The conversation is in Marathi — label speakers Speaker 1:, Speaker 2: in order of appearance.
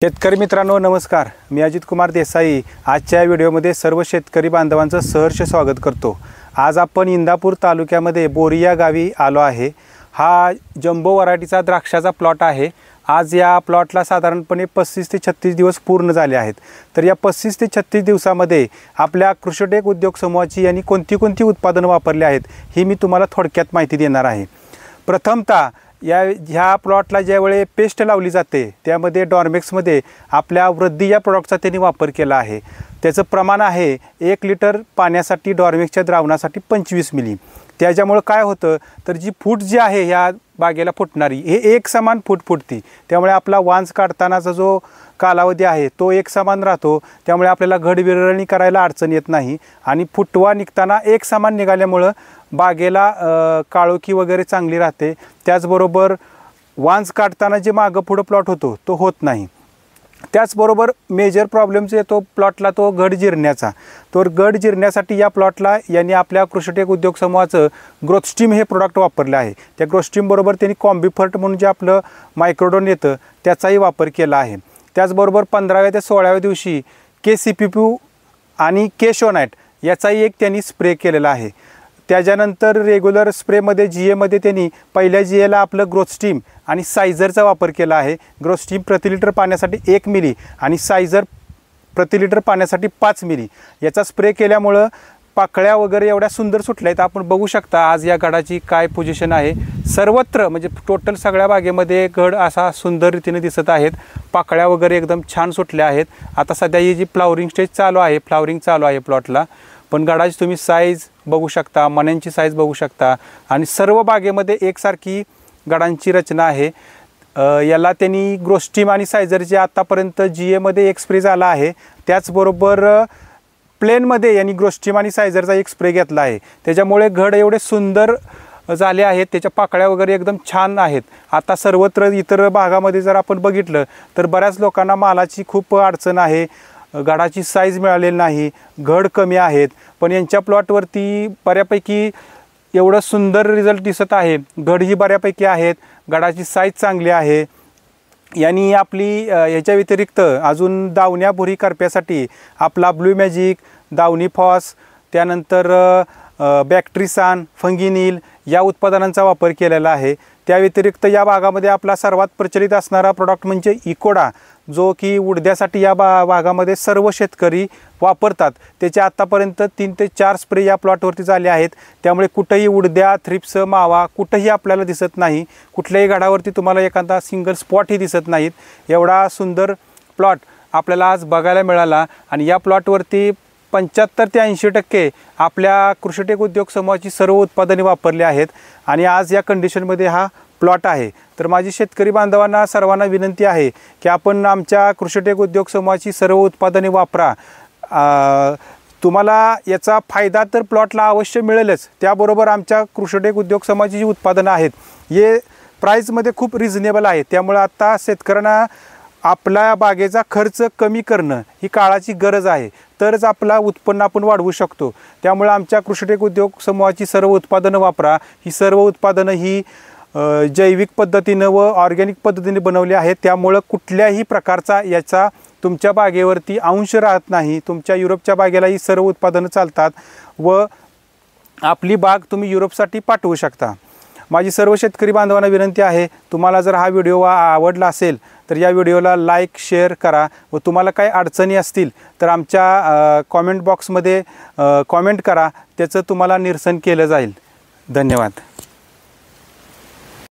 Speaker 1: शेतकरी मित्रांनो नमस्कार। मी अजित कुमार देसाई आजच्या व्हिडिओमध्ये सर्व शेतकरी बांधवांचं सहर्ष स्वागत करतो। आज आपण इंदापूर तालुक्यामध्ये बोरी या गावी आलो आहे। हा जम्बो व्हरायटीचा द्राक्षाचा प्लॉट आहे। आज या प्लॉटला साधारणपणे 35 ते 36 दिवस पूर्ण झाले आहेत। तर या 35 ते 36 दिवसामध्ये आपल्या कृषीटेक उद्योग समूहाची यांनी कोणती उत्पादनं वापरली आहेत ही मी तुम्हाला थोडक्यात माहिती देणार आहे। प्रथमतः ह्या प्लॉटला ज्यावेळी पेस्ट लावली जाते त्यामध्ये डॉर्मेक्समध्ये आपल्या वृद्धी या प्रोडक्टचा त्यांनी वापर केला आहे। त्याचं प्रमाण आहे 1 लिटर पाण्यासाठी डॉर्मेक्सच्या द्रावणासाठी 25 मिली। त्याच्यामुळे काय होतं तर जी फूट जी आहे ह्या बागेला फुटणारी हे एक समान फूट फुटती, त्यामुळे आपला वांज काढतानाचा जो कालावधी आहे तो एक समान राहतो। त्यामुळे आपल्याला घड विरळणी करायला अडचण येत नाही आणि फुटवा निघताना एक समान निघाल्यामुळं बागेला काळोखी वगैरे चांगली राहते। त्याचबरोबर वांज काढताना जे मागं पुढं प्लॉट होतो तो होत नाही। त्याचबरोबर मेजर प्रॉब्लेम्स येतो प्लॉटला तो घड जिरण्याचा। तो घड जिरण्यासाठी या प्लॉटला यांनी आपल्या कृषीटेक उद्योग समूहाचं ग्रोथस्टीम हे प्रोडक्ट वापरले आहे। त्या ग्रोथस्टीम बरोबर त्यांनी कॉम्बिफर्ट म्हणून जे आपलं मायक्रोडोन येतं त्याचाही वापर केला आहे। त्याचबरोबर 15व्या ते 16व्या दिवशी KCPP आणि केशोनाइट याचाही एक त्यांनी स्प्रे केलेला आहे। त्याच्यानंतर रेग्युलर स्प्रेमध्ये GA त्यांनी पहिल्या GAला आपलं ग्रोथस्टीम आणि सायझरचा वापर केला आहे। ग्रोथस्टीम प्रति लिटर पाण्यासाठी 1 मिली आणि सायझर प्रति लिटर पाण्यासाठी 5 मिली याचा स्प्रे केल्यामुळं पाकळ्या वगैरे एवढ्या सुंदर सुटल्या आहेत। आपण बघू शकता आज या गडाची काय पोझिशन आहे। सर्वत्र म्हणजे टोटल सगळ्या बागेमध्ये गड असा सुंदर रीतीने दिसत आहेत। पाकळ्या वगैरे एकदम छान सुटल्या आहेत। आता सध्या ही जी फ्लावरिंग स्टेज चालू आहे, फ्लावरिंग चालू आहे प्लॉटला, पण गडाची तुम्ही साईज बघू शकता, मण्यांची साईज बघू शकता आणि सर्व बागेमध्ये एकसारखी गडांची रचना आहे। याला त्यांनी ग्रोथस्टीम आणि सायझरचे आतापर्यंत GA एक स्प्रे झाला आहे। त्याचबरोबर प्लेनमध्ये यांनी ग्रोथस्टीम आणि सायझरचा एक स्प्रे घेतला आहे। त्याच्यामुळे घड एवढे सुंदर झाले आहेत, त्याच्या पाकळ्या वगैरे एकदम छान आहेत। आता सर्वत्र इतर भागामध्ये जर आपण बघितलं तर बऱ्याच लोकांना मालाची खूप अडचण आहे, गडाची साईज मिळालेली नाही, घड कमी आहेत, पण यांच्या प्लॉटवरती बऱ्यापैकी एवढं सुंदर रिझल्ट दिसत आहे। घडही बऱ्यापैकी आहेत, गडाची साईज चांगली आहे। यांनी आपली याच्या व्यतिरिक्त अजून दावण्या भुरी करप्यासाठी आपला ब्लू मॅजिक, दावणी फॉस, त्यानंतर बॅक्ट्रिसान, फंगिनील या उत्पादनांचा वापर केलेला आहे। त्या व्यतिरिक्त या भागामध्ये आपला सर्वात प्रचलित असणारा प्रोडक्ट म्हणजे इकोडा, जो की उडद्यासाठी या भागामध्ये सर्व शेतकरी वापरतात। त्याचे आत्तापर्यंत 3 ते 4 स्प्रे या प्लॉटवरती झाले आहेत। त्यामुळे कुठेही उडद्या, थ्रिप्स, मावा कुठेही आपल्याला दिसत नाही। कुठल्याही गडावरती तुम्हाला एखादा सिंगल स्पॉटही दिसत नाहीत। एवढा सुंदर प्लॉट आपल्याला आज बघायला मिळाला आणि या प्लॉटवरती 75 ते 80% आपल्या कृषीटेक उद्योग समूहाची सर्व उत्पादने वापरली आहेत आणि आज या कंडिशनमध्ये हा प्लॉट आहे। तर माझी शेतकरी बांधवांना सर्वांना विनंती आहे की आपण आमच्या कृषीटेक उद्योग समूहाची सर्व उत्पादने वापरा। तुम्हाला याचा फायदा तर प्लॉटला अवश्य मिळेलच, त्याबरोबर आमच्या कृषीटेक उद्योग समूहाची जी उत्पादनं आहेत हे प्राईजमध्ये खूप रिझनेबल आहे। त्यामुळे आता शेतकऱ्यांना आपल्या बागेचा खर्च कमी करणं ही काळाची गरज आहे, तरच आपला उत्पन्न आपण वाढवू शकतो। त्यामुळे आमच्या कृषीटेक उद्योग समूहाची सर्व उत्पादनं वापरा। ही सर्व उत्पादनं ही जैविक पद्धतीनं व ऑर्गॅनिक पद्धतीने बनवली आहेत। त्यामुळे कुठल्याही प्रकारचा याचा तुमच्या बागेवरती अंश राहत नाही। तुमच्या युरोपच्या बागेला ही सर्व उत्पादनं चालतात व आपली बाग तुम्ही युरोपसाठी पाठवू शकता। माझी सर्व शेतकरी बांधवांना विनंती आहे, तुम्हाला जर हा व्हिडिओ आवडला असेल तर या व्हिडिओला लाईक, शेअर करा व तुम्हाला काही अडचणी असतील तर आमच्या कॉमेंट बॉक्समध्ये कॉमेंट करा, त्याचं तुम्हाला निरसन केलं जाईल। धन्यवाद।